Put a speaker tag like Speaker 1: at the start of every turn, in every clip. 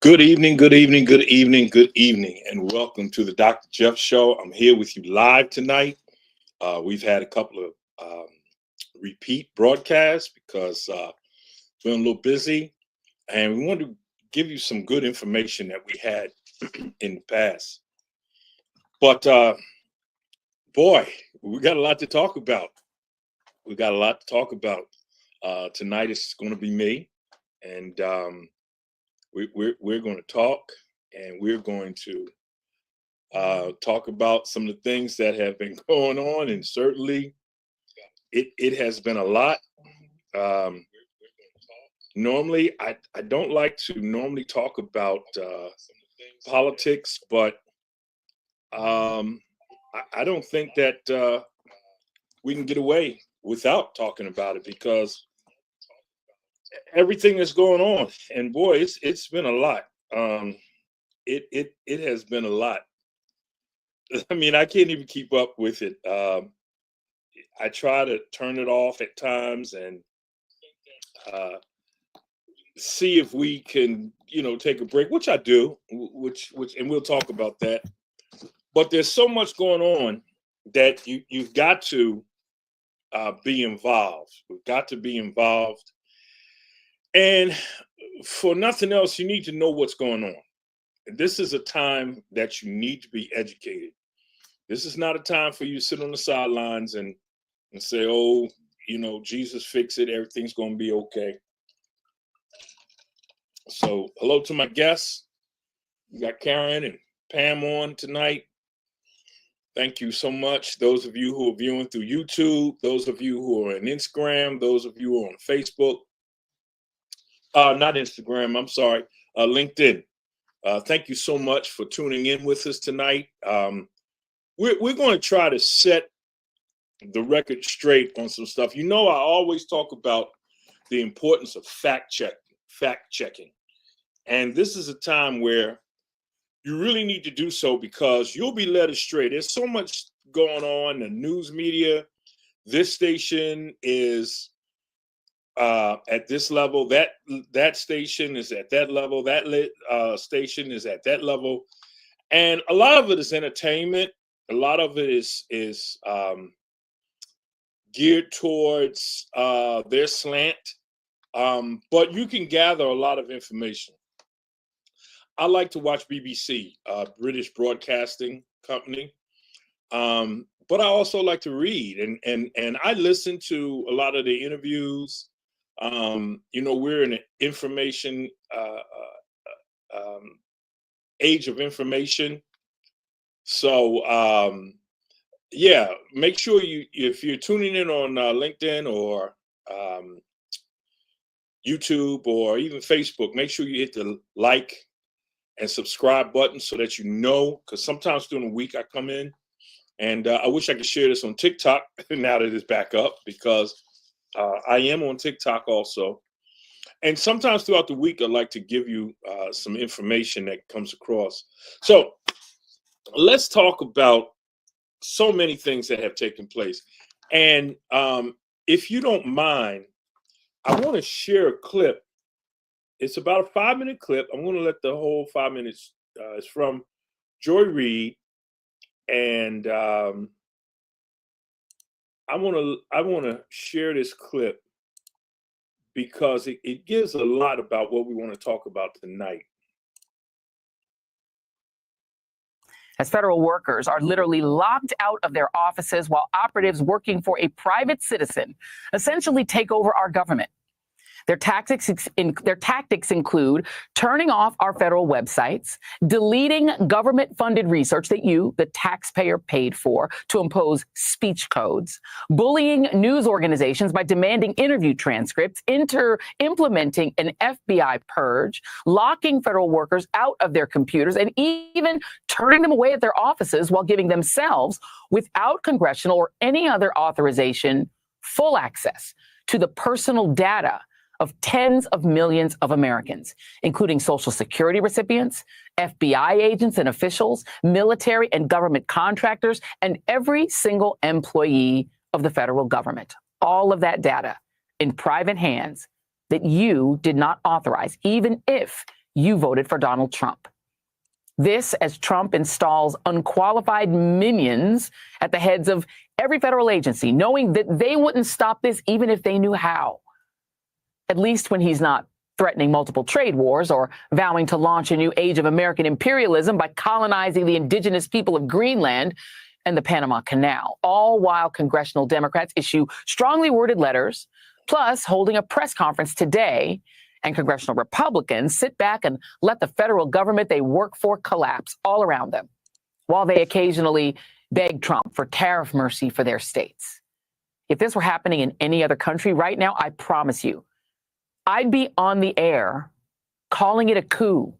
Speaker 1: Good evening, good evening, good evening, good evening, and welcome to the Dr. Jeff Show. I'm here with you live tonight. We've had a couple of repeat broadcasts because we're a little busy, and we want to give you some good information that we had in the past. But boy, we got a lot to talk about. We got a lot to talk about. Tonight is going to be me, and we're going to talk, and we're going to talk about some of the things that have been going on, and certainly it has been a lot. Normally, I don't like to normally talk about politics, but I don't think that we can get away without talking about it because everything that's going on, and boy, it's been a lot. It has been a lot. I mean, I can't even keep up with it. I try to turn it off at times and see if we can, take a break, which I do, and we'll talk about that. But there's so much going on that you've got to be involved. We've got to be involved. And for nothing else, you need to know what's going on. This is a time that you need to be educated. This is not a time for you to sit on the sidelines and say, oh, Jesus fix it. Everything's going to be okay. So hello to my guests. We got Karen and Pam on tonight. Thank you so much. Those of you who are viewing through YouTube, those of you who are on Instagram, those of you who are on Facebook. Not Instagram, I'm sorry, LinkedIn. Thank you so much for tuning in with us tonight. We're going to try to set the record straight on some stuff. I always talk about the importance of fact checking. And this is a time where you really need to do so because you'll be led astray. There's so much going on, the news media. This station is at this level, that station is at that level, that station is at that level, and a lot of it is entertainment. A lot of it is geared towards their slant, but you can gather a lot of information. I like to watch BBC, British Broadcasting Company, but I also like to read, and I listen to a lot of the interviews. We're in an information age of information. So, make sure if you're tuning in on LinkedIn or YouTube or even Facebook, make sure you hit the like and subscribe button so that because sometimes during the week I come in and I wish I could share this on TikTok now that it's back up because I am on TikTok also. And sometimes throughout the week, I like to give you some information that comes across. So let's talk about so many things that have taken place. And if you don't mind, I want to share a clip. It's about a 5-minute clip. I'm going to let the whole 5 minutes, it's from Joy Reid. And I want to share this clip because it gives a lot about what we want to talk about tonight.
Speaker 2: As federal workers are literally locked out of their offices while operatives working for a private citizen essentially take over our government. Their tactics include turning off our federal websites, deleting government-funded research that you, the taxpayer, paid for to impose speech codes, bullying news organizations by demanding interview transcripts, implementing an FBI purge, locking federal workers out of their computers, and even turning them away at their offices while giving themselves, without congressional or any other authorization, full access to the personal data of tens of millions of Americans, including Social Security recipients, FBI agents and officials, military and government contractors, and every single employee of the federal government. All of that data in private hands that you did not authorize, even if you voted for Donald Trump. This as Trump installs unqualified minions at the heads of every federal agency, knowing that they wouldn't stop this even if they knew how. At least when he's not threatening multiple trade wars or vowing to launch a new age of American imperialism by colonizing the indigenous people of Greenland and the Panama Canal, all while congressional Democrats issue strongly worded letters, plus holding a press conference today, and congressional Republicans sit back and let the federal government they work for collapse all around them, while they occasionally beg Trump for tariff mercy for their states. If this were happening in any other country right now, I promise you, I'd be on the air calling it a coup.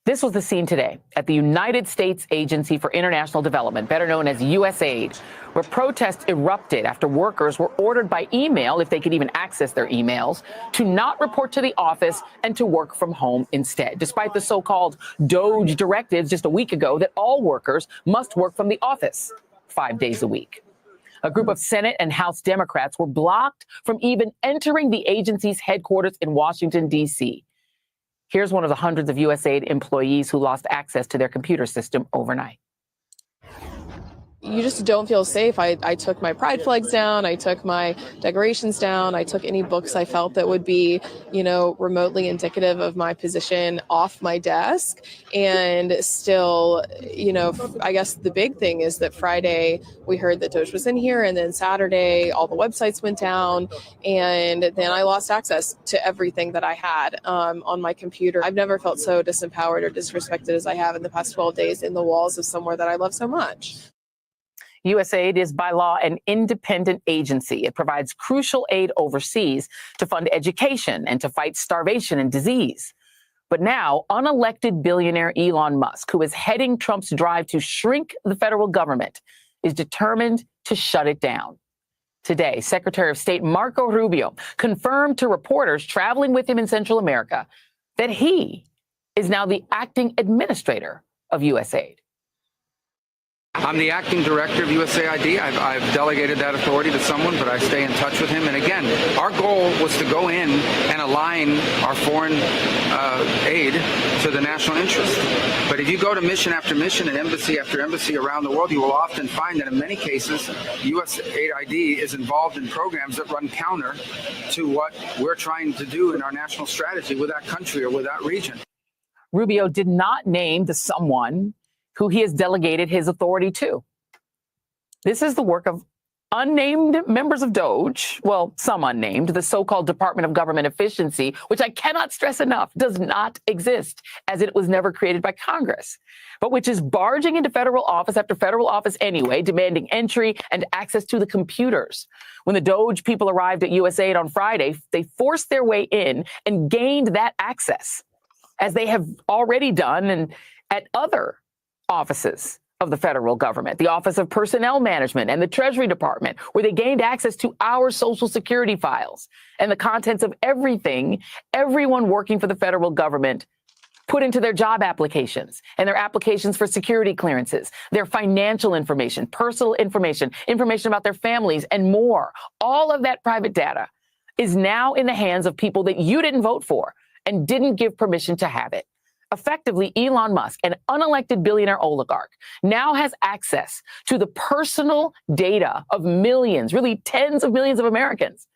Speaker 2: This was the scene today at the United States Agency for International Development, better known as USAID, where protests erupted after workers were ordered by email, if they could even access their emails, to not report to the office and to work from home instead, despite the so-called DOGE directives just a week ago that all workers must work from the office 5 days a week. A group of Senate and House Democrats were blocked from even entering the agency's headquarters in Washington, D.C. Here's one of the hundreds of USAID employees who lost access to their computer system overnight.
Speaker 3: You just don't feel safe. I took my pride flags down. I took my decorations down. I took any books I felt that would be, remotely indicative of my position off my desk. And still, I guess the big thing is that Friday we heard that Doge was in here, and then Saturday all the websites went down, and then I lost access to everything that I had on my computer. I've never felt so disempowered or disrespected as I have in the past 12 days in the walls of somewhere that I love so much.
Speaker 2: USAID is by law an independent agency. It provides crucial aid overseas to fund education and to fight starvation and disease. But now, unelected billionaire Elon Musk, who is heading Trump's drive to shrink the federal government, is determined to shut it down. Today, Secretary of State Marco Rubio confirmed to reporters traveling with him in Central America that he is now the acting administrator of USAID.
Speaker 4: I'm the acting director of USAID. I've delegated that authority to someone, but I stay in touch with him. And again, our goal was to go in and align our foreign aid to the national interest. But if you go to mission after mission and embassy after embassy around the world, you will often find that in many cases, USAID is involved in programs that run counter to what we're trying to do in our national strategy with that country or with that region.
Speaker 2: Rubio did not name the someone who he has delegated his authority to. This is the work of unnamed members of DOGE, well, some unnamed, the so-called Department of Government Efficiency, which I cannot stress enough, does not exist, as it was never created by Congress, but which is barging into federal office after federal office anyway, demanding entry and access to the computers. When the DOGE people arrived at USAID on Friday, they forced their way in and gained that access, as they have already done and at other offices of the federal government, the Office of Personnel Management and the Treasury Department, where they gained access to our Social Security files and the contents of everything everyone working for the federal government put into their job applications and their applications for security clearances, their financial information, personal information, information about their families, and more. All of that private data is now in the hands of people that you didn't vote for and didn't give permission to have it. Effectively, Elon Musk, an unelected billionaire oligarch, now has access to the personal data of millions, really tens of millions of Americans,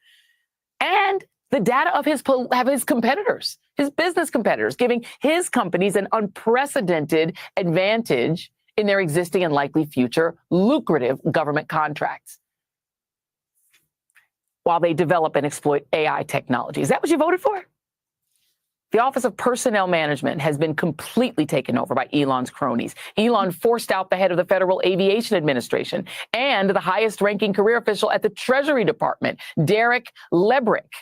Speaker 2: and the data of his competitors, his business competitors, giving his companies an unprecedented advantage in their existing and likely future lucrative government contracts while they develop and exploit AI technology. Is that what you voted for? The Office of Personnel Management has been completely taken over by Elon's cronies. Elon forced out the head of the Federal Aviation Administration and the highest-ranking career official at the Treasury Department, Derek Lebrick,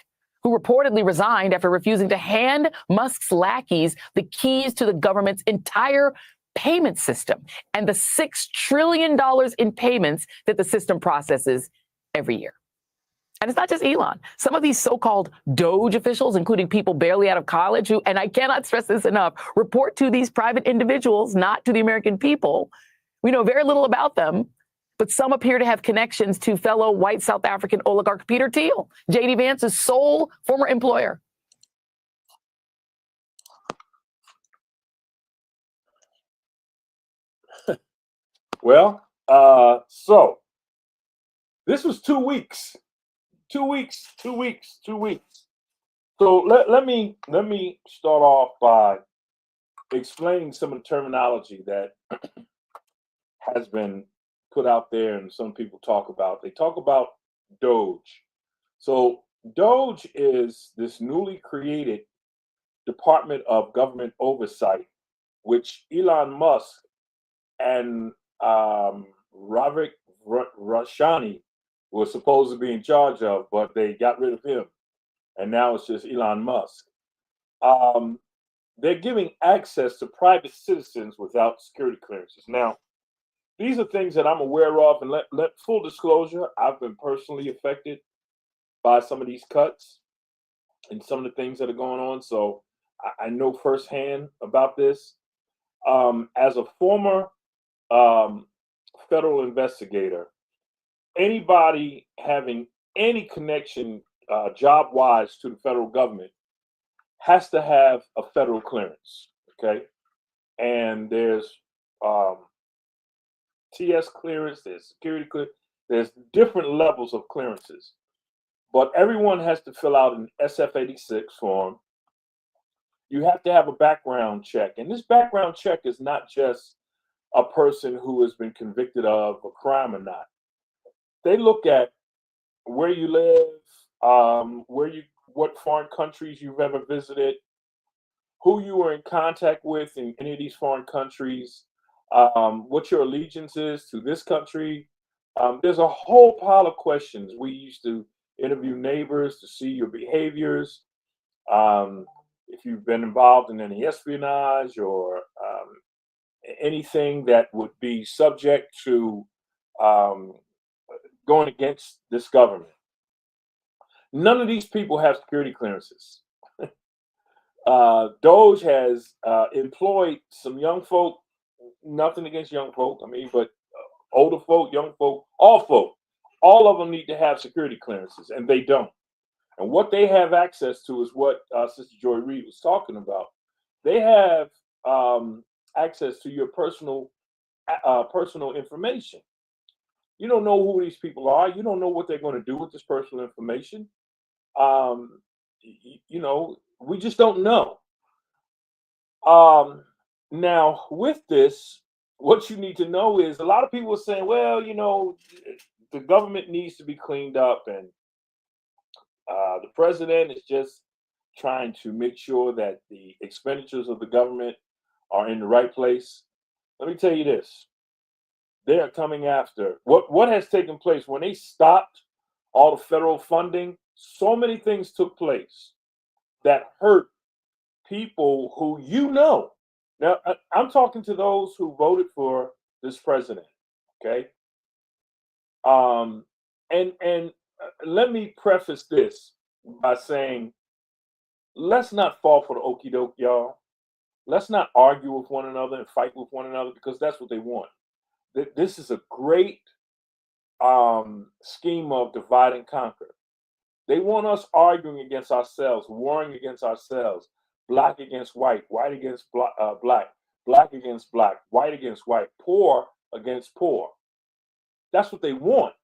Speaker 2: who reportedly resigned after refusing to hand Musk's lackeys the keys to the government's entire payment system and the $6 trillion in payments that the system processes every year. And it's not just Elon. Some of these so-called DOGE officials, including people barely out of college who, and I cannot stress this enough, report to these private individuals, not to the American people. We know very little about them, but some appear to have connections to fellow white South African oligarch Peter Thiel, J.D. Vance's sole former employer.
Speaker 1: Well, so this was 2 weeks. 2 weeks, 2 weeks, 2 weeks. So let me start off by explaining some of the terminology that has been put out there and some people talk about. They talk about Doge. So Doge is this newly created Department of Government Oversight, which Elon Musk and Ravik Rashani was supposed to be in charge of, but they got rid of him, and now it's just Elon Musk. Um, they're giving access to private citizens without security clearances. Now, these are things that I'm aware of, and let full disclosure, I've been personally affected by some of these cuts and some of the things that are going on. So I know firsthand about this. As a former um, federal investigator, anybody having any connection job wise to the federal government has to have a federal clearance. Okay. And there's TS clearance, there's security clearance, there's different levels of clearances. But everyone has to fill out an SF-86 form. You have to have a background check. And this background check is not just a person who has been convicted of a crime or not. They look at where you live, what foreign countries you've ever visited, who you were in contact with in any of these foreign countries, what your allegiance is to this country. There's a whole pile of questions. We used to interview neighbors to see your behaviors, if you've been involved in any espionage or anything that would be subject to um, going against this government. None of these people have security clearances. Doge has employed some young folk, nothing against young folk, I mean, but older folk, young folk, all of them need to have security clearances, and they don't. And what they have access to is what Sister Joy Reid was talking about. They have access to your personal information. You don't know who these people are. You don't know what they're going to do with this personal information. We just don't know. Now, with this, what you need to know is a lot of people are saying, well, the government needs to be cleaned up, and the president is just trying to make sure that the expenditures of the government are in the right place. Let me tell you this. They are coming after what has taken place when they stopped all the federal funding. So many things took place that hurt people who Now, I'm talking to those who voted for this president. Okay. And let me preface this by saying, let's not fall for the okie doke, y'all. Let's not argue with one another and fight with one another, because that's what they want. This is a great scheme of divide and conquer. They want us arguing against ourselves, warring against ourselves, black against white, white against black, black against black, white against white, poor against poor. That's what they want,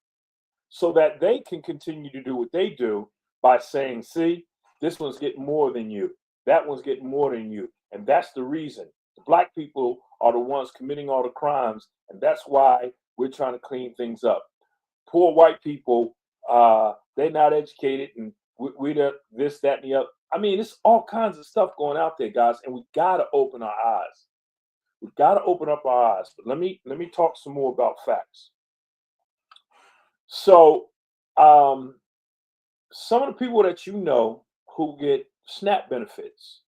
Speaker 1: so that they can continue to do what they do by saying, see, this one's getting more than you, that one's getting more than you. And that's the reason. The black people are the ones committing all the crimes, and that's why we're trying to clean things up. Poor white people, they're not educated, and we this, that, and the other. I mean, it's all kinds of stuff going out there, guys, and we got to open our eyes. We've got to open up our eyes. But let me talk some more about facts. So, some of the people that you know who get SNAP benefits,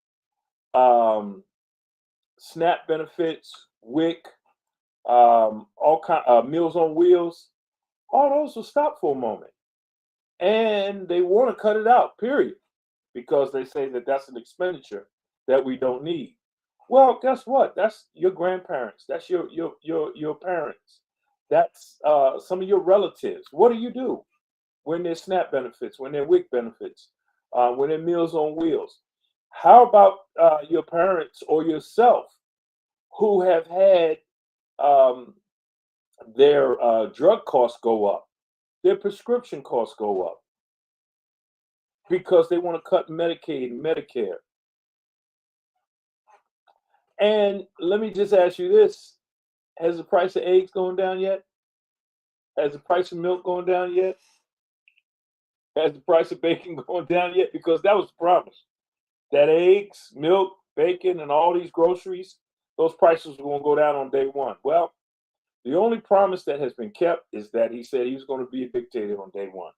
Speaker 1: WIC, all kind Meals on Wheels, all those will stop for a moment, and they want to cut it out. Period, because they say that that's an expenditure that we don't need. Well, guess what? That's your grandparents. That's your parents. That's some of your relatives. What do when there's SNAP benefits, when there are WIC benefits, when there are Meals on Wheels? How about your parents or yourself who have had their drug costs go up, their prescription costs go up because they want to cut Medicaid and Medicare. And let me just ask you this: has the price of eggs gone down yet? Has the price of milk gone down yet? Has the price of bacon gone down yet? Because that was the promise. That eggs, milk, bacon, and all these groceries, those prices were going to go down on day one. Well, the only promise that has been kept is that he said he was going to be a dictator on day one.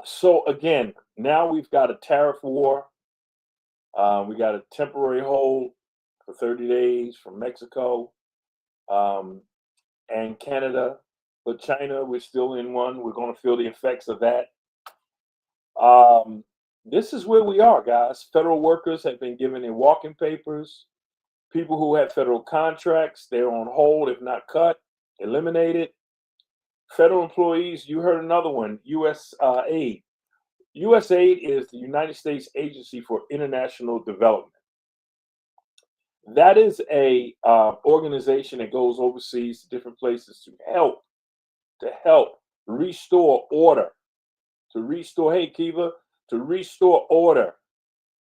Speaker 1: So again, now we've got a tariff war. We got a temporary hold for 30 days from Mexico and Canada. But China, we're still in one. We're going to feel the effects of that. This is where we are, guys. Federal workers have been given their walking papers. People who have federal contracts, they're on hold, if not cut, eliminated. Federal employees, you heard another one, USAID. USAID is the United States Agency for International Development. That is a organization that goes overseas to different places to help restore order, to restore, hey Kiva, to restore order,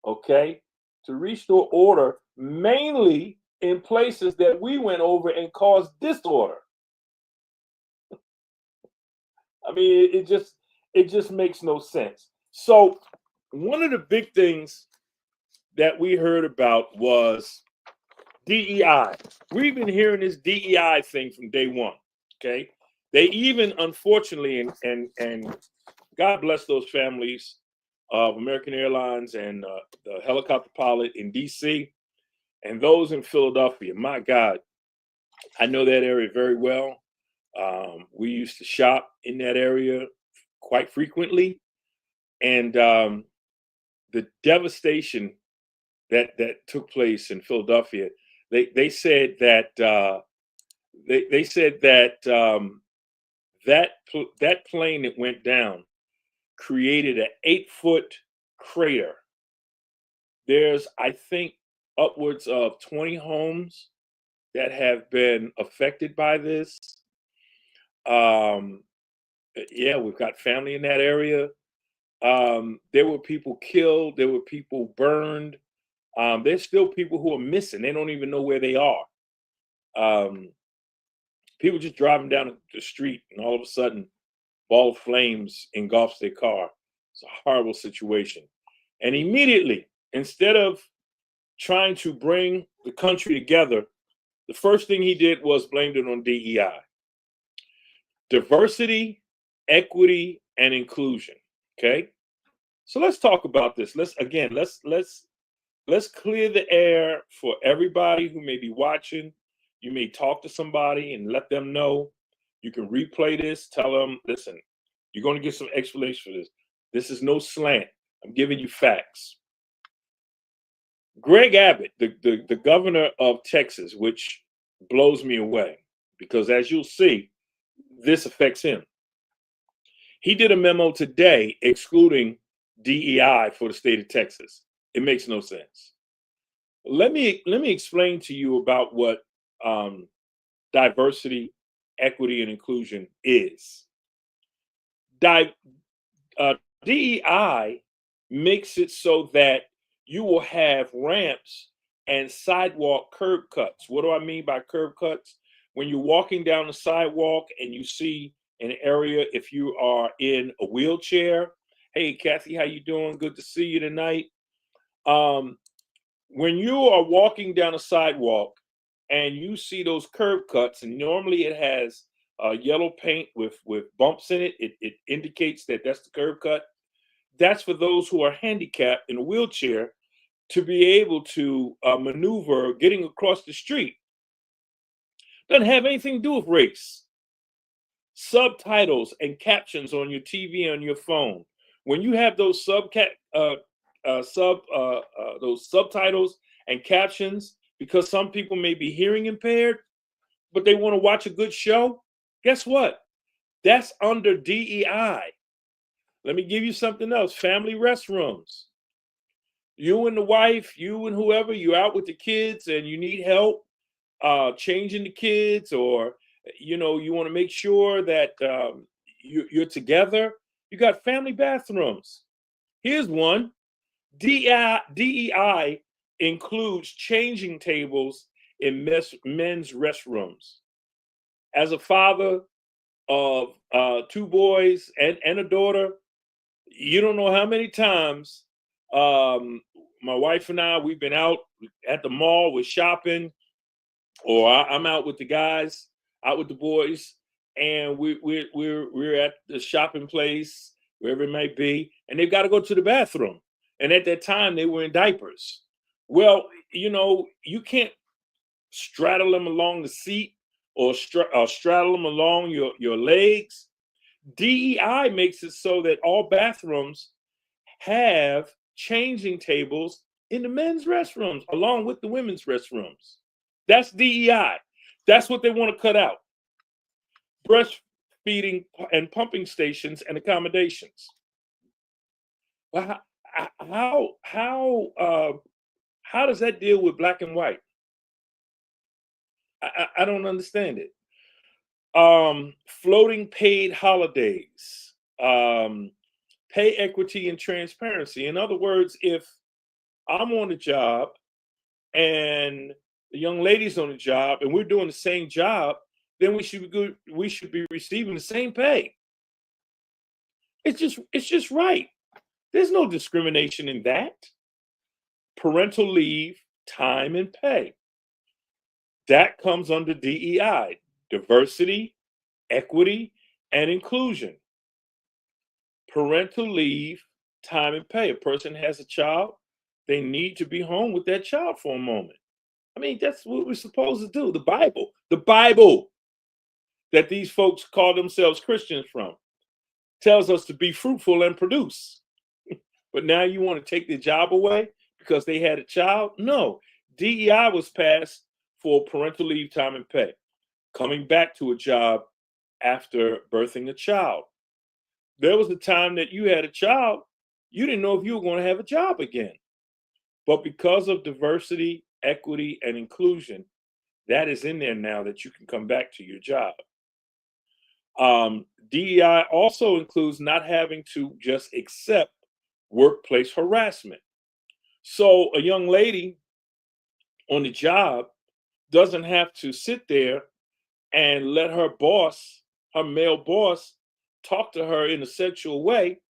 Speaker 1: okay? To restore order mainly in places that we went over and caused disorder. I mean, it just makes no sense. So one of the big things that we heard about was DEI. We've been hearing this DEI thing from day one, okay? They even, unfortunately, and God bless those families of American Airlines and the helicopter pilot in D.C. and those in Philadelphia. My God, I know that area very well. We used to shop in that area quite frequently. And the devastation that took place in Philadelphia, they said that that plane that went down created an 8-foot crater. There's, I think, upwards of 20 homes that have been affected by this. Yeah, we've got family in that area. There were people killed. There were people burned. There's still people who are missing. They don't even know where they are. People just driving down the street and all of a sudden, ball of flames engulfs their car. It's a horrible situation. And immediately, instead of trying to bring the country together, the first thing he did was blamed it on DEI. Diversity, equity, and inclusion. Okay? So let's talk about this. Let's clear the air for everybody who may be watching. You may talk to somebody and let them know. You can replay this, tell them, listen, you're going to get some explanation for this. This is no slant. I'm giving you facts. Greg Abbott, the governor of Texas, which blows me away because as you'll see, this affects him. He did a memo today excluding DEI for the state of Texas. It makes no sense. Let me explain to you about what diversity, equity, and inclusion is. DEI makes it so that you will have ramps and sidewalk curb cuts. What do I mean by curb cuts? When you're walking down the sidewalk and you see an area, if you are in a wheelchair, hey Kathy, how you doing? Good to see you tonight. When you are walking down a sidewalk and you see those curb cuts, and normally it has yellow paint with bumps in it, it indicates that that's the curb cut. That's for those who are handicapped in a wheelchair to be able to maneuver getting across the street. Doesn't have anything to do with race. Subtitles and captions on your TV, on your phone. When you have those those subtitles and captions, because some people may be hearing impaired, but they want to watch a good show, guess what? That's under DEI. Let me give you something else. Family restrooms. You and the wife, you and whoever, you're out with the kids and you need help. changing the kids, or you want to make sure that you're together, you got family bathrooms. Here's one. DEI includes changing tables in men's restrooms. As a father of two boys and a daughter, you don't know how many times my wife and I, we've been out at the mall, we're shopping, or I'm out with the guys, out with the boys, and we're at the shopping place, wherever it might be, and they've got to go to the bathroom. And at that time, they were in diapers. Well, you can't straddle them along the seat, or straddle them along your legs. DEI makes it so that all bathrooms have changing tables in the men's restrooms along with the women's restrooms. That's DEI. That's what they want to cut out. Breastfeeding and pumping stations and accommodations. How does that deal with black and white? I don't understand it. Floating paid holidays, pay equity and transparency. In other words, if I'm on the job and the young lady's on the job and we're doing the same job, then we should be receiving the same pay. It's just right. There's no discrimination in that. Parental leave, time, and pay. That comes under DEI, diversity, equity, and inclusion. Parental leave, time, and pay. A person has a child, they need to be home with that child for a moment. I mean, that's what we're supposed to do. The Bible that these folks call themselves Christians from tells us to be fruitful and produce. But now you want to take their job away because they had a child? No. DEI was passed for parental leave, time, and pay. Coming back to a job after birthing a child. There was a time that you had a child, you didn't know if you were going to have a job again. But because of diversity, equity, and inclusion, that is in there now that you can come back to your job. DEI also includes not having to just accept workplace harassment. So a young lady on the job doesn't have to sit there and let her boss, her male boss, talk to her in a sexual way,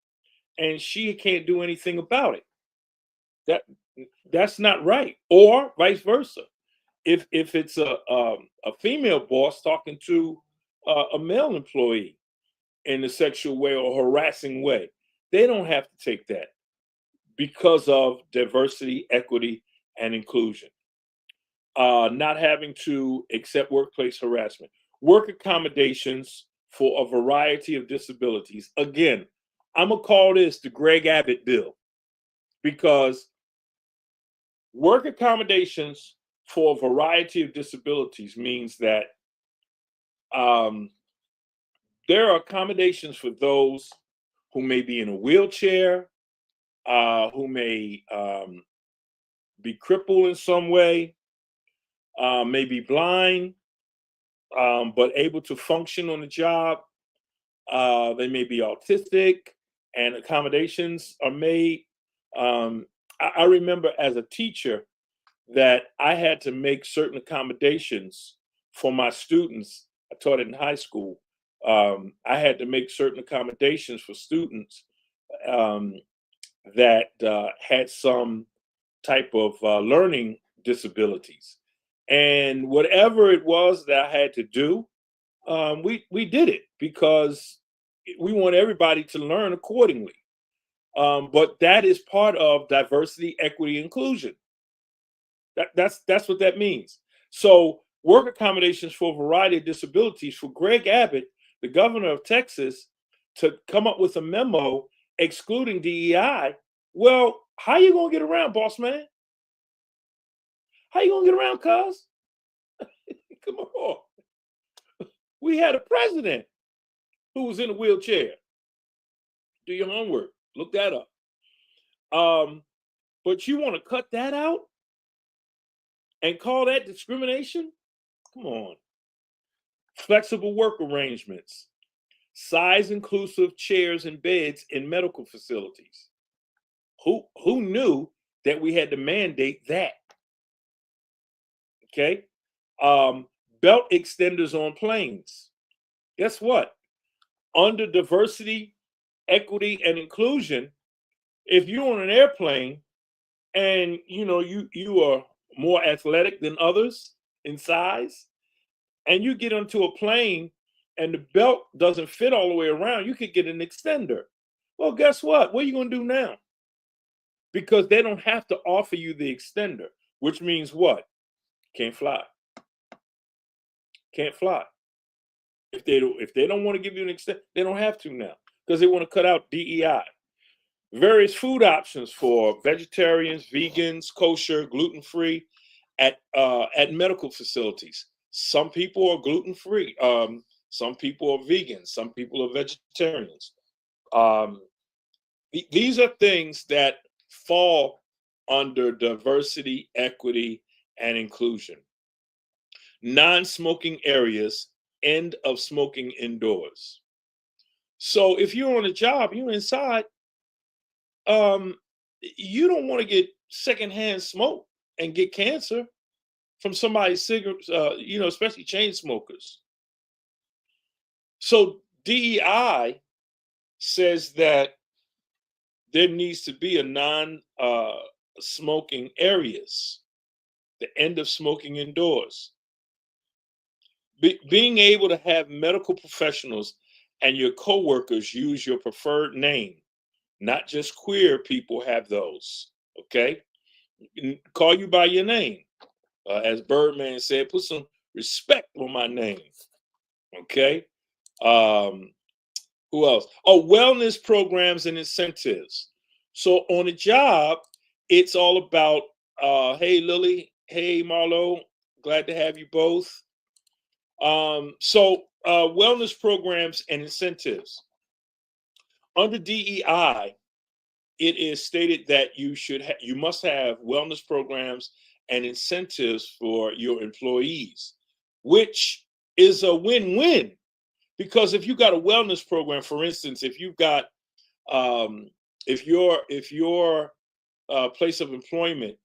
Speaker 1: and she can't do anything about it. That's not right. Or vice versa. If it's a female boss talking to a male employee in a sexual way or harassing way, they don't have to take that because of diversity, equity, and inclusion. Not having to accept workplace harassment. Work accommodations for a variety of disabilities. Again, I'm going to call this the Greg Abbott bill, because work accommodations for a variety of disabilities means that there are accommodations for those who may be in a wheelchair, who may be crippled in some way, may be blind, but able to function on the job. They may be autistic, and accommodations are made. I remember as a teacher that I had to make certain accommodations for my students. I taught it in high school. I had to make certain accommodations for students that had some type of learning disabilities. And whatever it was that I had to do, we did it because we want everybody to learn accordingly. But that is part of diversity, equity, inclusion. That's what that means. So work accommodations for a variety of disabilities. For Greg Abbott, the governor of Texas, to come up with a memo excluding DEI, well, how you gonna get around, boss man? How you gonna get around, cuz? Come on. We had a president who was in a wheelchair. Do your homework. Look that up. But you want to cut that out and call that discrimination? Come on. Flexible work arrangements, size inclusive chairs and beds in medical facilities. Who knew that we had to mandate that? Okay. Belt extenders on planes. Guess what? Under diversity, equity, and inclusion, if you're on an airplane and you are more athletic than others in size, and you get onto a plane and the belt doesn't fit all the way around, you could get an extender. Well, guess what? What are you going to do now? Because they don't have to offer you the extender, which means what? Can't fly. Can't fly. If they don't want to give you an extender, they don't have to now because they want to cut out DEI. Various food options for vegetarians, vegans, kosher, gluten-free at medical facilities. Some people are gluten-free. Some people are vegans. Some people are vegetarians. These are things that fall under diversity, equity, and inclusion. Non-smoking areas, end of smoking indoors. So if you're on a job, you're inside, you don't want to get secondhand smoke and get cancer from somebody's cigarettes, especially chain smokers. So DEI says that there needs to be a non-smoking areas, the end of smoking indoors. Being able to have medical professionals and your coworkers use your preferred name, not just queer people have those, okay? Call you by your name. As Birdman said, put some respect on my name, okay? Who else? Oh, wellness programs and incentives. So on a job, it's all about, hey, Lily, hey, Marlo, glad to have you both. Wellness programs and incentives. Under DEI, it is stated that you must have wellness programs and incentives for your employees, which is a win-win. Because if you got a wellness program, for instance, if you've got, if your place of employment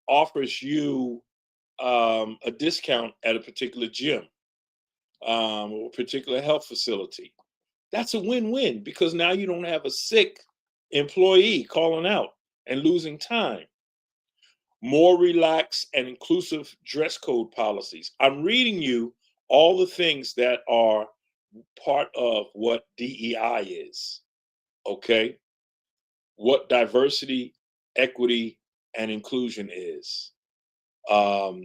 Speaker 1: offers you a discount at a particular gym or a particular health facility, that's a win-win because now you don't have a sick employee calling out and losing time. More relaxed and inclusive dress code policies. I'm reading you all the things that are part of what DEI is, okay? What diversity, equity, and inclusion is. What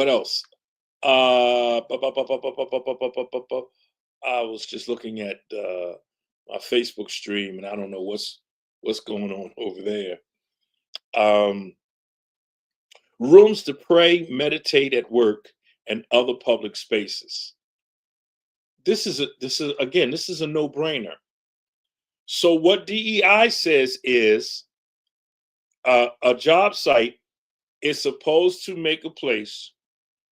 Speaker 1: else? I was just looking at my Facebook stream, and I don't know what's going on over there. Rooms to pray, meditate at work, and other public spaces. This is a no-brainer. So what DEI says is a job site is supposed to make a place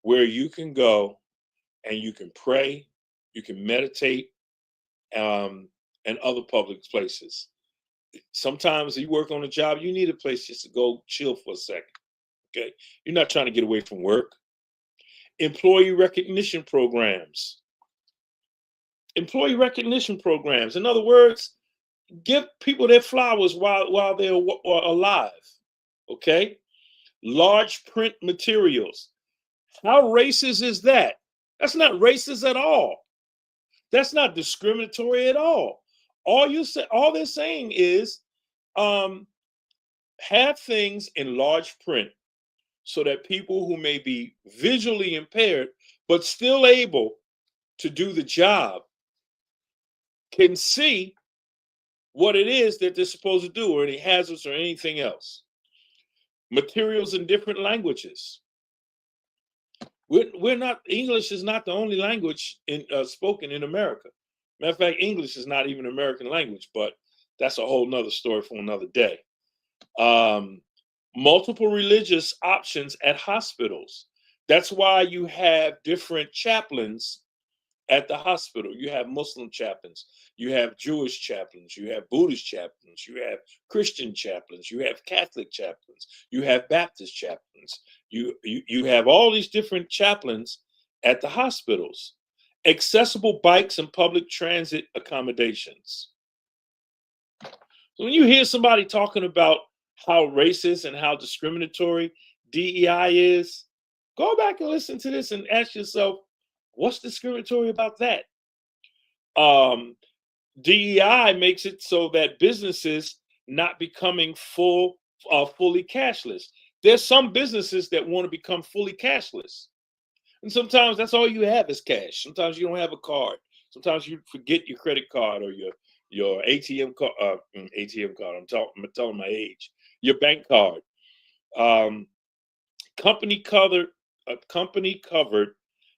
Speaker 1: where you can go and you can pray, you can meditate, and other public places. Sometimes you work on a job, you need a place just to go chill for a second. Okay, you're not trying to get away from work. Employee recognition programs. Employee recognition programs. In other words, give people their flowers while they're alive. Okay. Large print materials. How racist is that? That's not racist at all. That's not discriminatory at all. All they're saying is have things in large print so that people who may be visually impaired but still able to do the job can see what it is that they're supposed to do, or any hazards or anything else. Materials in different languages. We're not, English is not the only language spoken in America. Matter of fact, English is not even an American language, but that's a whole nother story for another day. Multiple religious options at hospitals. That's why you have different chaplains at the hospital. You have Muslim chaplains, you have Jewish chaplains, you have Buddhist chaplains, you have Christian chaplains, you have Catholic chaplains, you have Baptist chaplains. You have all these different chaplains at the hospitals. Accessible bikes and public transit accommodations. So when you hear somebody talking about how racist and how discriminatory DEI is, go back and listen to this and ask yourself, what's discriminatory about that? DEI makes it so that businesses not becoming fully cashless. There's some businesses that want to become fully cashless. And sometimes that's all you have is cash. Sometimes you don't have a card. Sometimes you forget your credit card or your ATM card. ATM card. I'm telling my age. Your bank card. Company covered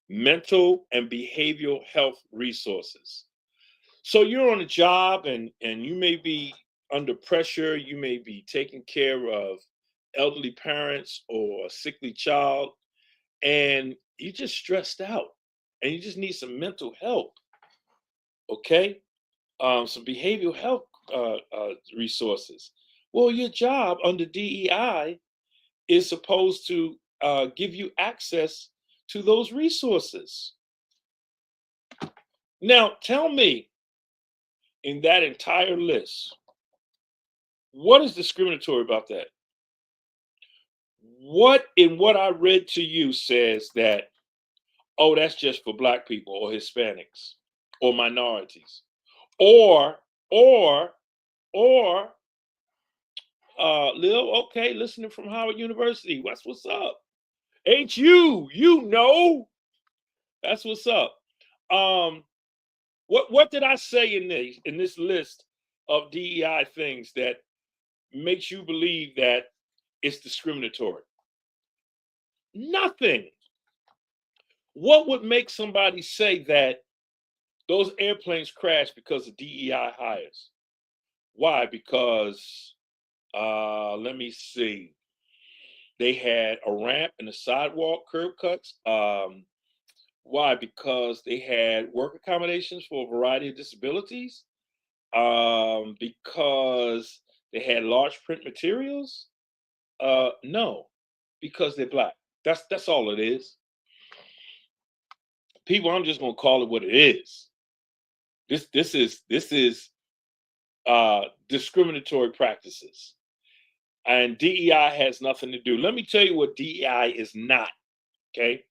Speaker 1: mental and behavioral health resources. So you're on a job and you may be under pressure. You may be taking care of elderly parents or a sickly child, and you're just stressed out and you just need some mental help. Okay. Some behavioral health resources. Well, your job under DEI is supposed to give you access to those resources. Now, tell me, in that entire list, what is discriminatory about that? What in what I read to you says that, oh, that's just for Black people or Hispanics or minorities, or Lil, okay, listening from Howard University. That's what's up. Ain't you? You know. That's what's up. What did I say in this list of DEI things that makes you believe that it's discriminatory? Nothing. What would make somebody say that those airplanes crashed because of DEI hires? Why? Because let me see. They had a ramp and a sidewalk curb cuts. Why? Because they had work accommodations for a variety of disabilities. Because they had large print materials. No, because they're Black. That's all it is. People, I'm just gonna call it what it is. This is discriminatory practices. And DEI has nothing to do. Let me tell you what DEI is not. Okay.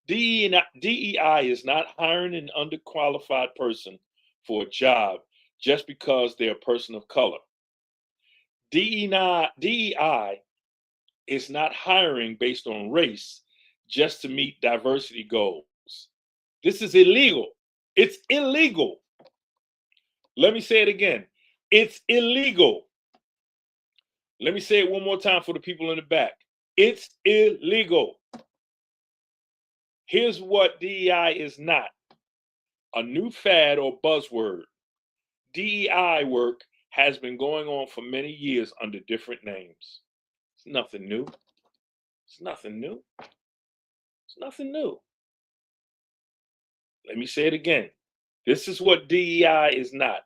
Speaker 1: DEI is not hiring an underqualified person for a job just because they're a person of color. DEI is not hiring based on race just to meet diversity goals. This is illegal. It's illegal. Let me say it again. It's illegal. Let me say it one more time for the people in the back. It's illegal. Here's what DEI is not: a new fad or buzzword. DEI work has been going on for many years under different names. It's nothing new. It's nothing new. It's nothing new. Let me say it again. This is what DEI is not.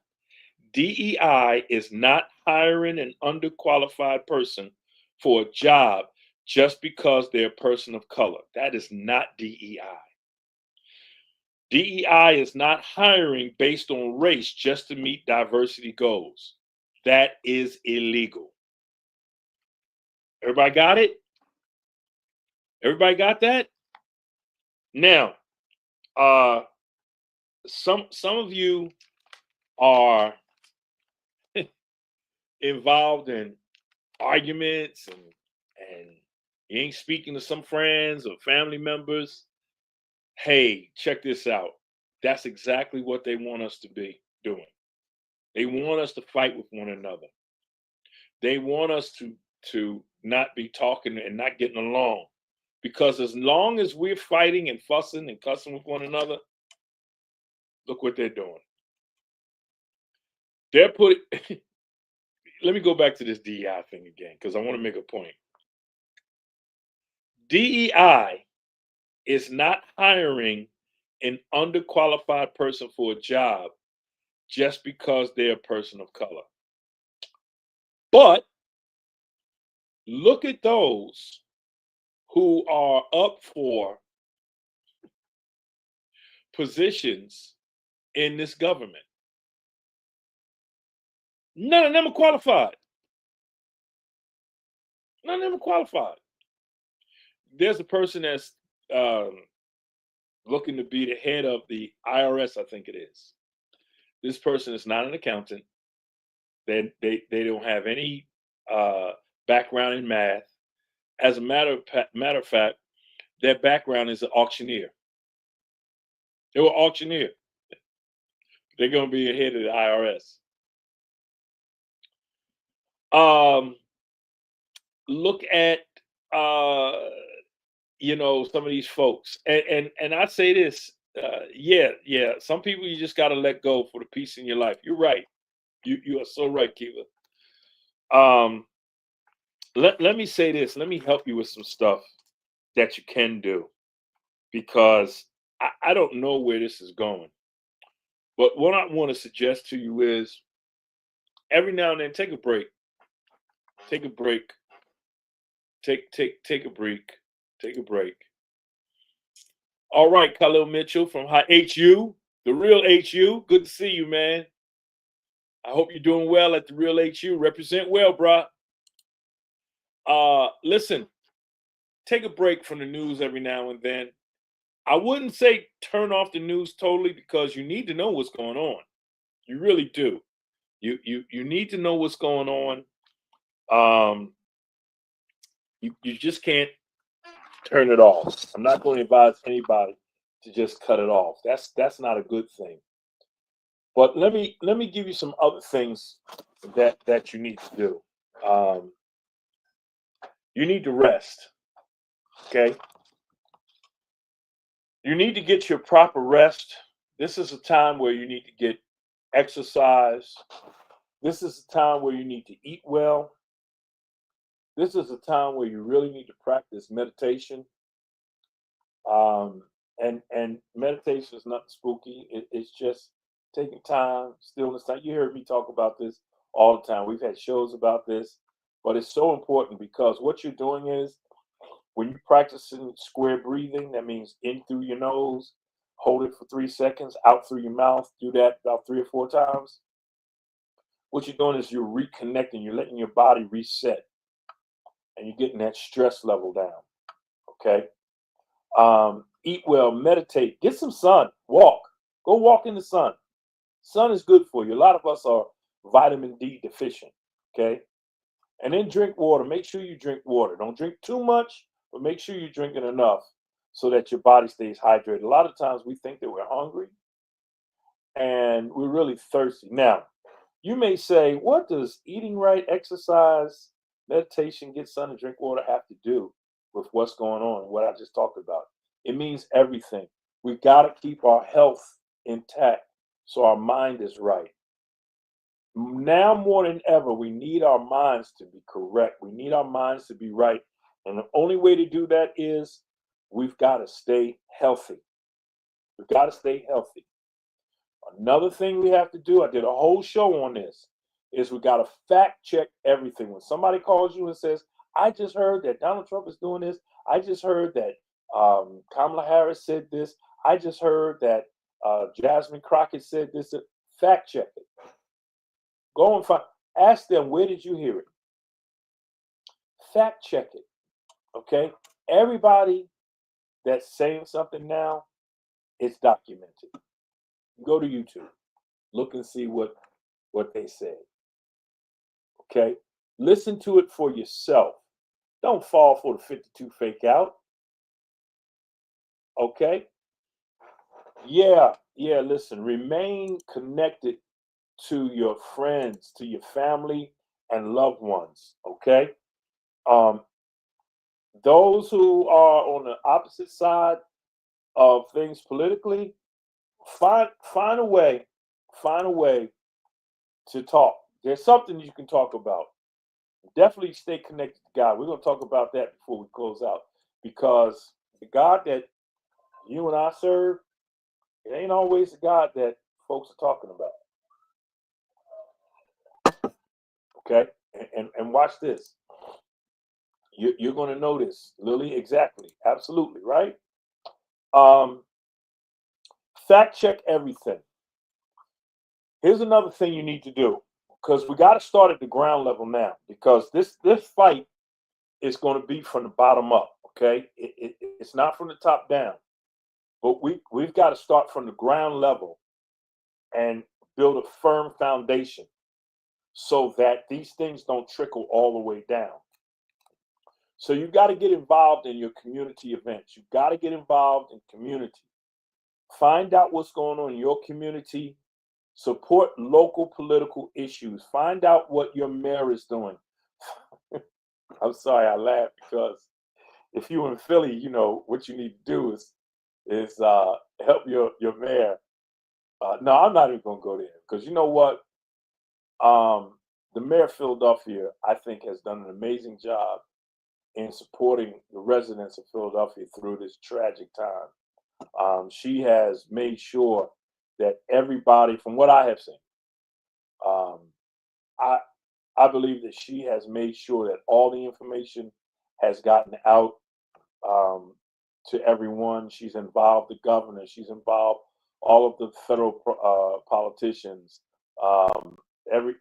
Speaker 1: DEI is not hiring an underqualified person for a job just because they're a person of color. That is not DEI. DEI is not hiring based on race just to meet diversity goals. That is illegal. Everybody got it? Everybody got that? Now, some of you are involved in arguments and you ain't speaking to some friends or family members. Hey, check this out. That's exactly what they want us to be doing. They want us to fight with one another. They want us to not be talking and not getting along. Because as long as we're fighting and fussing and cussing with one another, look what they're doing. They're putting, let me go back to this DEI thing again, because I want to make a point. DEI is not hiring an underqualified person for a job just because they're a person of color. But look at those who are up for positions in this government. None of them are qualified. None of them are qualified. There's a person that's looking to be the head of the IRS, I think it is. This person is not an accountant. They don't have any background in math. As a matter of fact, their background is an auctioneer. They were auctioneer. They're going to be ahead of the IRS. Look at some of these folks, and I say this, yeah. Some people you just got to let go for the peace in your life. You're right. You are so right, Kiva. Let me say this. Let me help you with some stuff that you can do, because I don't know where this is going. But what I want to suggest to you is every now and then take a break. Take a break. Take a break. Take a break. All right, Khalil Mitchell from HU, the real HU. Good to see you, man. I hope you're doing well at the real HU. Represent well, bro. Listen, take a break from the news every now and then. I wouldn't say turn off the news totally, because you need to know what's going on. You really do. You need to know what's going on. You just can't turn it off. I'm not going to advise anybody to just cut it off. That's not a good thing. But let me give you some other things that you need to do. You need to rest. Okay. You need to get your proper rest. This is a time where you need to get exercise. This is a time where you need to eat well. This is a time where you really need to practice meditation. And meditation is nothing spooky. It's just taking time, stillness time. You heard me talk about this all the time. We've had shows about this, but it's so important, because what you're doing is, when you're practicing square breathing, that means in through your nose, hold it for 3 seconds, out through your mouth. Do that about 3 or 4 times. What you're doing is you're reconnecting. You're letting your body reset, and you're getting that stress level down. Okay. Eat well, meditate, get some sun, walk. Go walk in the sun. Sun is good for you. A lot of us are vitamin D deficient. Okay. And then drink water. Make sure you drink water. Don't drink too much, but make sure you're drinking enough so that your body stays hydrated. A lot of times we think that we're hungry and we're really thirsty. Now, you may say, what does eating right, exercise, meditation, get sun, and drink water have to do with what's going on, what I just talked about? It means everything. We've got to keep our health intact so our mind is right. Now more than ever, we need our minds to be correct. We need our minds to be right. And the only way to do that is we've got to stay healthy. We've got to stay healthy. Another thing we have to do, I did a whole show on this, is we got to fact check everything. When somebody calls you and says, I just heard that Donald Trump is doing this. I just heard that Kamala Harris said this. I just heard that Jasmine Crockett said this. Fact check it. Go and ask them, where did you hear it? Fact check it. Okay? Everybody that's saying something now, it's documented. Go to YouTube. Look and see what they said. Okay? Listen to it for yourself. Don't fall for the 52 fake out. Okay? Yeah, listen, remain connected to your friends, to your family and loved ones, okay? Those who are on the opposite side of things politically, find a way to talk. There's something you can talk about. Definitely stay connected to God. We're going to talk about that before we close out, because the God that you and I serve, it ain't always the God that folks are talking about. Okay? And watch this. You're going to notice, Lily, exactly. Absolutely, right? Fact check everything. Here's another thing you need to do, because we got to start at the ground level now, because this fight is going to be from the bottom up. Okay, it's not from the top down, but we've got to start from the ground level and build a firm foundation so that these things don't trickle all the way down. So you got to get involved in your community events. You got to get involved in community. Find out what's going on in your community. Support local political issues. Find out what your mayor is doing. I'm sorry, I laugh, because if you're in Philly, you know what you need to do is help your mayor. No, I'm not even gonna go there, because you know what? The mayor of Philadelphia, I think, has done an amazing job in supporting the residents of Philadelphia through this tragic time. She has made sure that everybody, from what I have seen, um, I believe that she has made sure that all the information has gotten out um, to everyone. She's involved the governor. She's involved all of the federal politicians.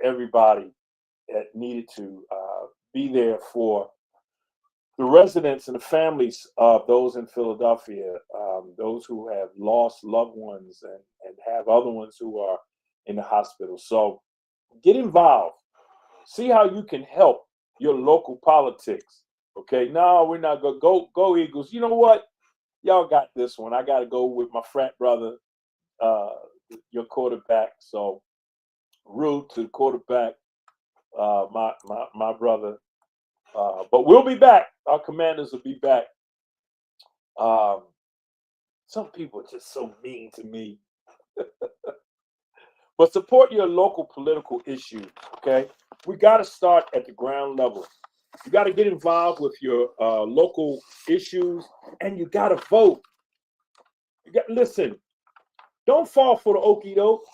Speaker 1: Everybody that needed to be there for the residents and the families of those in Philadelphia, those who have lost loved ones and have other ones who are in the hospital. So get involved. See how you can help your local politics. Okay, no, we're not gonna go Eagles. You know what? Y'all got this one. I got to go with my frat brother, your quarterback. So rude to the quarterback, my brother. But we'll be back. Our Commanders will be back. Some people are just so mean to me. But support your local political issues, okay? We got to start at the ground level. You got to get involved with your local issues, and you got to vote. Listen, don't fall for the okie doke,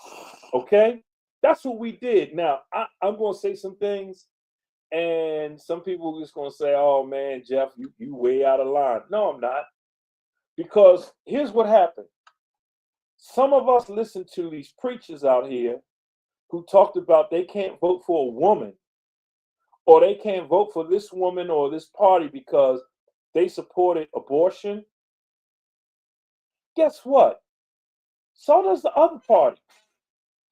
Speaker 1: okay? That's what we did. Now, I'm going to say some things, and some people are just going to say, oh, man, Jeff, you way out of line. No, I'm not. Because here's what happened. Some of us listen to these preachers out here who talked about they can't vote for a woman, or they can't vote for this woman or this party because they supported abortion. Guess what? So does the other party.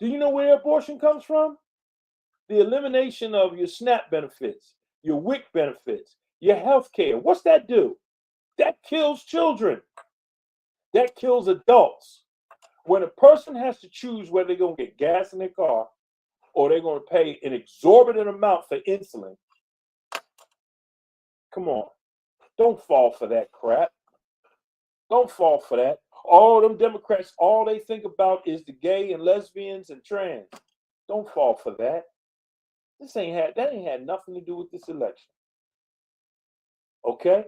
Speaker 1: Do you know where abortion comes from? The elimination of your SNAP benefits, your WIC benefits, your health care. What's that do? That kills children. That kills adults. When a person has to choose whether they're going to get gas in their car or they're going to pay an exorbitant amount for insulin, come on. Don't fall for that crap. Don't fall for that. All them Democrats, all they think about is the gay and lesbians and trans. Don't fall for that. That ain't had nothing to do with this election. Okay?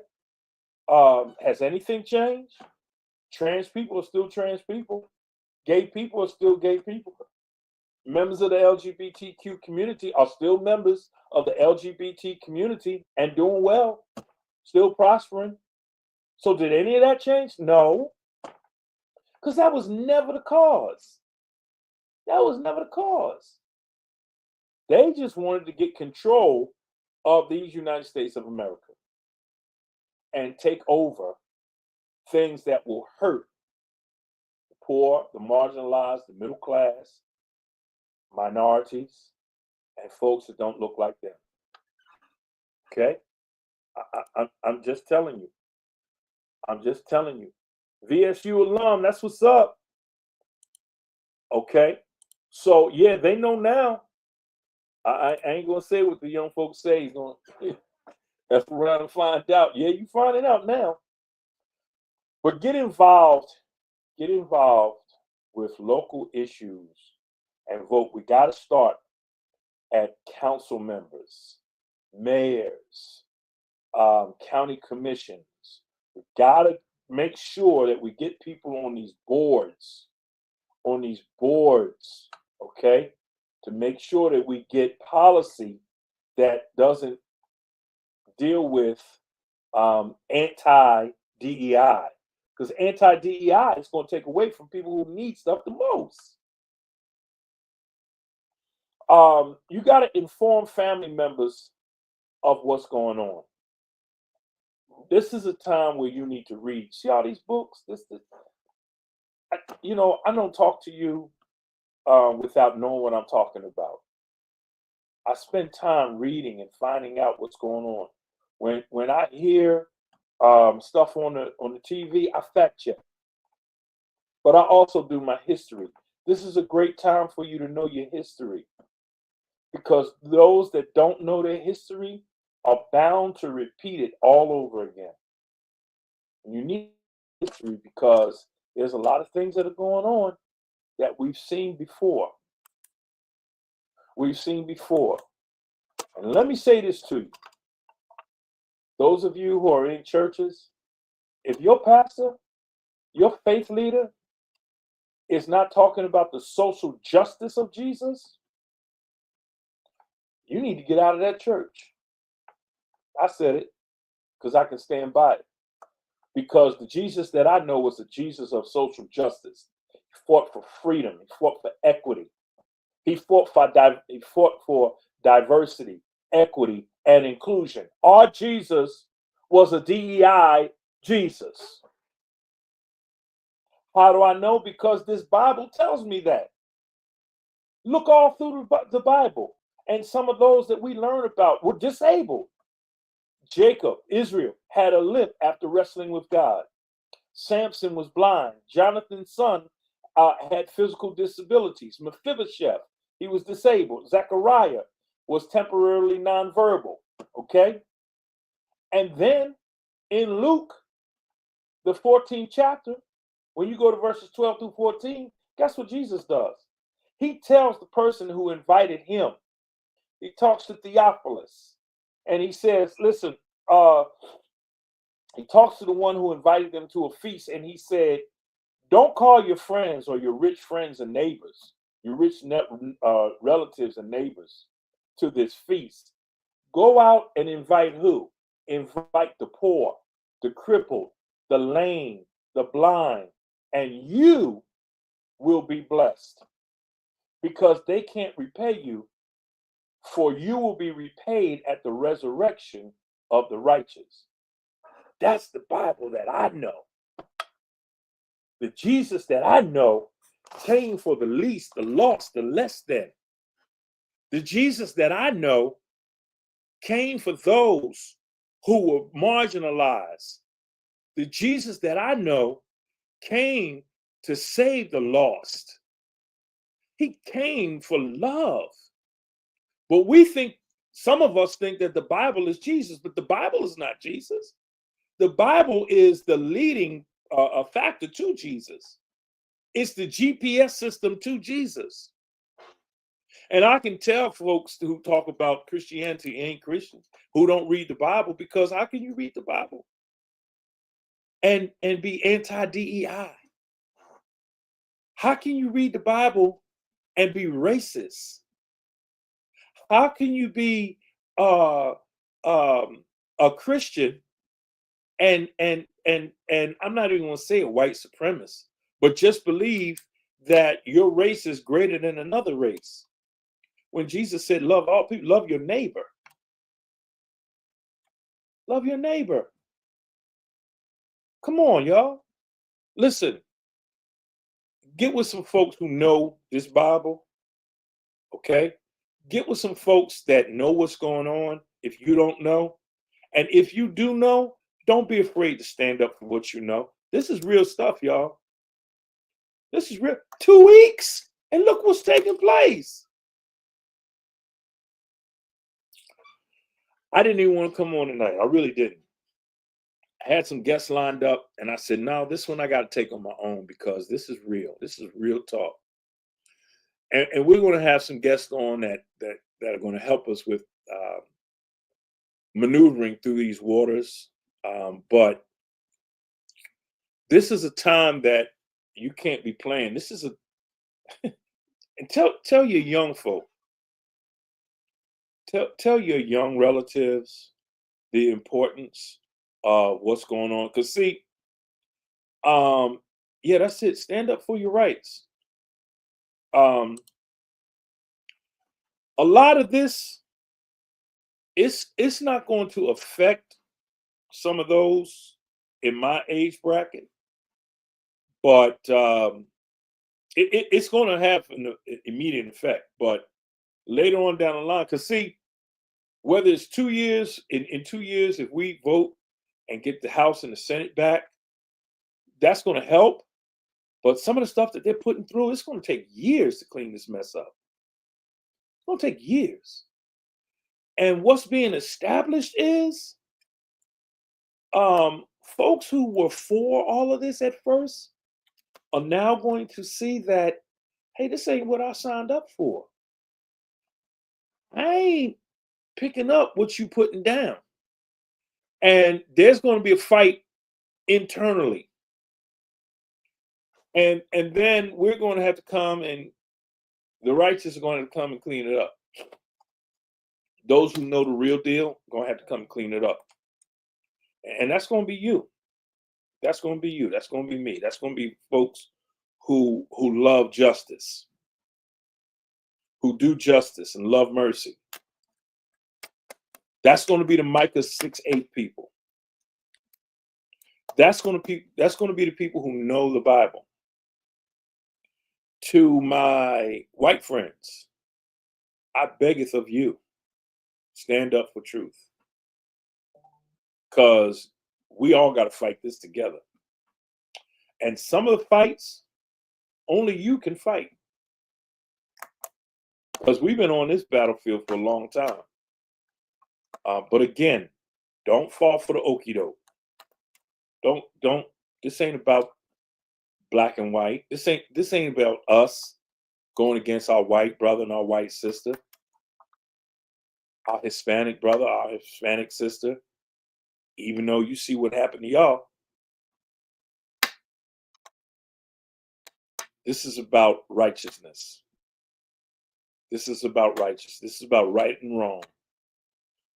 Speaker 1: Has anything changed? Trans people are still trans people. Gay people are still gay people. Members of the LGBTQ community are still members of the LGBT community and doing well, still prospering. So did any of that change? No. Because that was never the cause. That was never the cause. They just wanted to get control of these United States of America and take over things that will hurt the poor, the marginalized, the middle class, minorities, and folks that don't look like them. Okay? I'm just telling you. I'm just telling you. VSU alum, that's what's up. Okay? So, yeah, they know now. I ain't going to say what the young folks say. He's going that's what we're going to find out. Yeah, you finding out now. But get involved with local issues and vote. We got to start at council members, mayors, county commissions. We got to make sure that we get people on these boards, okay, to make sure that we get policy that doesn't deal with anti-DEI, because anti-DEI is going to take away from people who need stuff the most. You got to inform family members of what's going on. This is a time where you need to read. See all these books? I don't talk to you without knowing what I'm talking about. I spend time reading and finding out what's going on. When I hear stuff on the TV, I fact check. But I also do my history. This is a great time for you to know your history, because those that don't know their history are bound to repeat it all over again. And you need history because there's a lot of things that are going on that we've seen before. And let me say this to you. Those of you who are in churches, if your pastor, your faith leader, is not talking about the social justice of Jesus, you need to get out of that church. I said it because I can stand by it. Because the Jesus that I know was a Jesus of social justice. He fought for freedom. He fought for equity. He fought for diversity, equity, and inclusion. Our Jesus was a DEI Jesus. How do I know? Because this Bible tells me that. Look all through the Bible. And some of those that we learn about were disabled. Jacob, Israel, had a limp after wrestling with God. Samson was blind. Jonathan's son had physical disabilities. Mephibosheth, he was disabled. Zechariah was temporarily nonverbal. Okay? And then in Luke, the 14th chapter, when you go to verses 12 through 14, guess what Jesus does? He tells the person who invited him, he talks to Theophilus, and he says, listen, he talks to the one who invited them to a feast, and he said, don't call your friends or your rich friends and neighbors, your rich relatives and neighbors to this feast. Go out and invite who? Invite the poor, the crippled, the lame, the blind, and you will be blessed, because they can't repay you, for you will be repaid at the resurrection of the righteous. That's the Bible that I know. The Jesus that I know came for the least, the lost, the less than. The Jesus that I know came for those who were marginalized. The Jesus that I know came to save the lost. He came for love. But some of us think that the Bible is Jesus, but the Bible is not Jesus. The Bible is the leading factor to Jesus. It's the GPS system to Jesus. And I can tell folks who talk about Christianity ain't Christians, who don't read the Bible, because how can you read the Bible and be anti-DEI? How can you read the Bible and be racist? How can you be a Christian and I'm not even going to say a white supremacist, but just believe that your race is greater than another race? When Jesus said, love all people, love your neighbor. Love your neighbor. Come on, y'all. Listen, get with some folks who know this Bible, okay? Get with some folks that know what's going on if you don't know. And if you do know, don't be afraid to stand up for what you know. This is real stuff, y'all. This is real. 2 weeks, and look what's taking place. I didn't even want to come on tonight. I really didn't. I had some guests lined up, and I said, no, this one I got to take on my own, because this is real. This is real talk. And we're going to have some guests on that are going to help us with maneuvering through these waters. But this is a time that you can't be playing. This is a and tell your young folk, tell your young relatives the importance of what's going on. Because see, yeah, that's it. Stand up for your rights. A lot of this, it's not going to affect some of those in my age bracket, but it's going to have an immediate effect. But later on down the line, because see, whether it's 2 years, in 2 years, if we vote and get the House and the Senate back, that's going to help. But some of the stuff that they're putting through, it's going to take years to clean this mess up. It's going to take years. And what's being established is folks who were for all of this at first are now going to see that, hey, this ain't what I signed up for. I ain't picking up what you putting down. And there's going to be a fight internally. And then we're going to have to come, and the righteous are going to come and clean it up. Those who know the real deal are going to have to come and clean it up. And that's going to be you. That's going to be you. That's going to be me. That's going to be folks who love justice, who do justice and love mercy. That's going to be the Micah 6:8 people. That's going to be the people who know the Bible. To my white friends, I beggeth of you, stand up for truth. Because we all got to fight this together. And some of the fights, only you can fight. Because we've been on this battlefield for a long time. But again, don't fall for the okie doke. Don't. This ain't about black and white. This ain't about us going against our white brother and our white sister, our Hispanic brother, our Hispanic sister. Even though you see what happened to y'all, this is about righteousness. This is about righteousness. This is about right and wrong.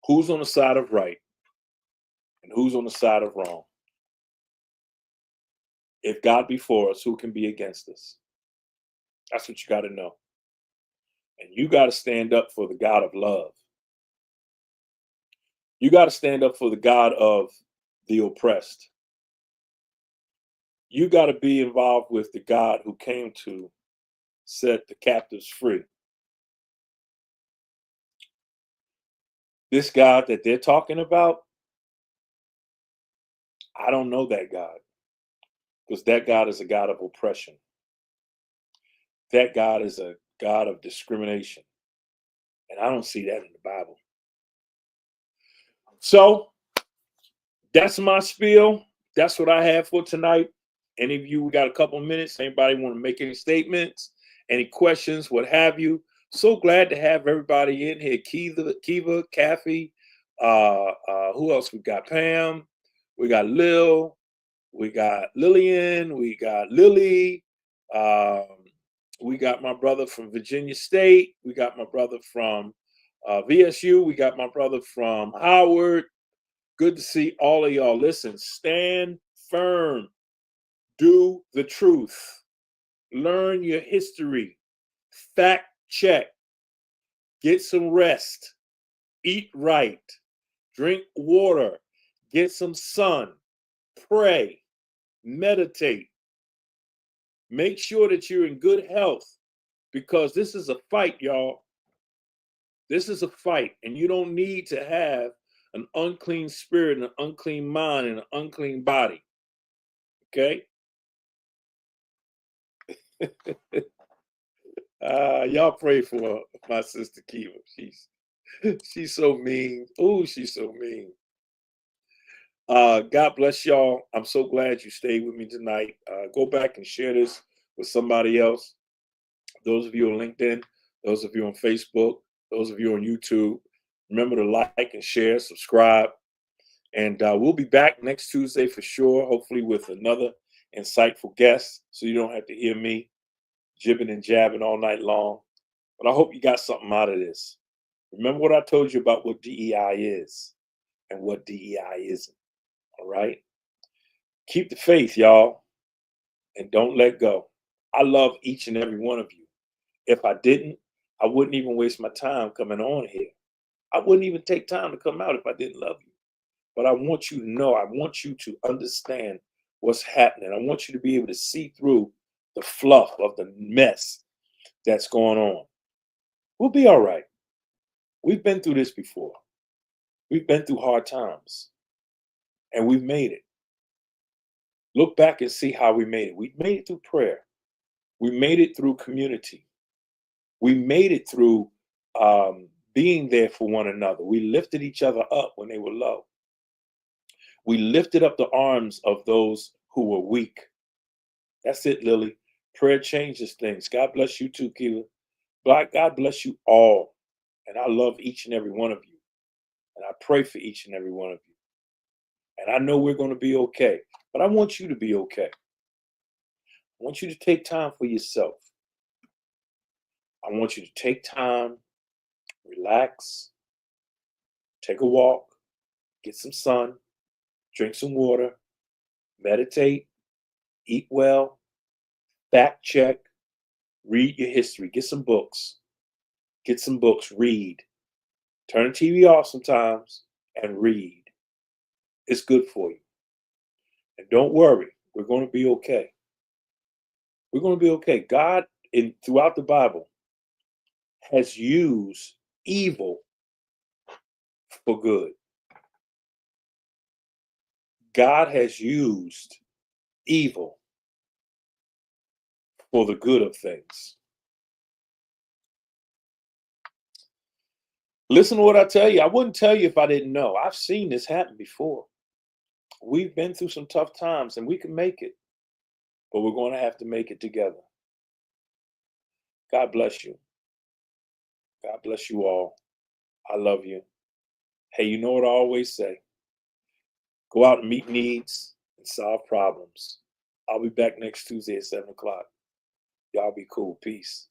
Speaker 1: Who's on the side of right and who's on the side of wrong? If God be for us, who can be against us? That's what you got to know. And you got to stand up for the God of love. You got to stand up for the God of the oppressed. You got to be involved with the God who came to set the captives free. This God that they're talking about, I don't know that God. Because that God is a God of oppression. That God is a God of discrimination. And I don't see that in the Bible. So that's my spiel. That's what I have for tonight. Any of you, we got a couple of minutes. Anybody want to make any statements, any questions, what have you? So glad to have everybody in here. Kiva, Kathy, who else we got? Pam, we got Lil, we got Lillian, we got Lily, we got my brother from Virginia State, we got my brother from VSU, we got my brother from Howard. Good to see all of y'all. Listen, stand firm. Do the truth. Learn your history. Fact check. Get some rest. Eat right. Drink water. Get some sun. Pray. Meditate. Make sure that you're in good health, because this is a fight, y'all. This is a fight, and you don't need to have an unclean spirit and an unclean mind and an unclean body. Okay? Y'all pray for my sister Kiva. She's so mean. Oh, she's so mean. God bless y'all. I'm so glad you stayed with me tonight. Go back and share this with somebody else. Those of you on LinkedIn, those of you on Facebook, those of you on YouTube, remember to like and share, subscribe. And we'll be back next Tuesday for sure, hopefully with another insightful guests, so you don't have to hear me jibbing and jabbing all night long. But I hope you got something out of this. Remember what I told you about what DEI is and what DEI isn't. All right? Keep the faith, y'all, and don't let go. I love each and every one of you. If I didn't, I wouldn't even waste my time coming on here. I wouldn't even take time to come out if I didn't love you. But I want you to know, I want you to understand what's happening. I want you to be able to see through the fluff of the mess that's going on. We'll be all right. We've been through this before. We've been through hard times, and we've made it. Look back and see how we made it. We made it through prayer. We made it through community. We made it through being there for one another. We lifted each other up when they were low. We lifted up the arms of those who were weak. That's it, Lily. Prayer changes things. God bless you too, Keela. God bless you all. And I love each and every one of you. And I pray for each and every one of you. And I know we're going to be okay. But I want you to be okay. I want you to take time for yourself. I want you to take time, relax, take a walk, get some sun, drink some water, meditate, eat well, fact check, read your history, get some books. Get some books, read. Turn the TV off sometimes and read. It's good for you. And don't worry, we're going to be okay. We're going to be okay. God, throughout the Bible, has used evil for good. God has used evil for the good of things. Listen to what I tell you. I wouldn't tell you if I didn't know. I've seen this happen before. We've been through some tough times and we can make it, but we're going to have to make it together. God bless you. God bless you all. I love you. Hey, you know what I always say? Go out and meet needs and solve problems. I'll be back next Tuesday at 7 o'clock. Y'all be cool. Peace.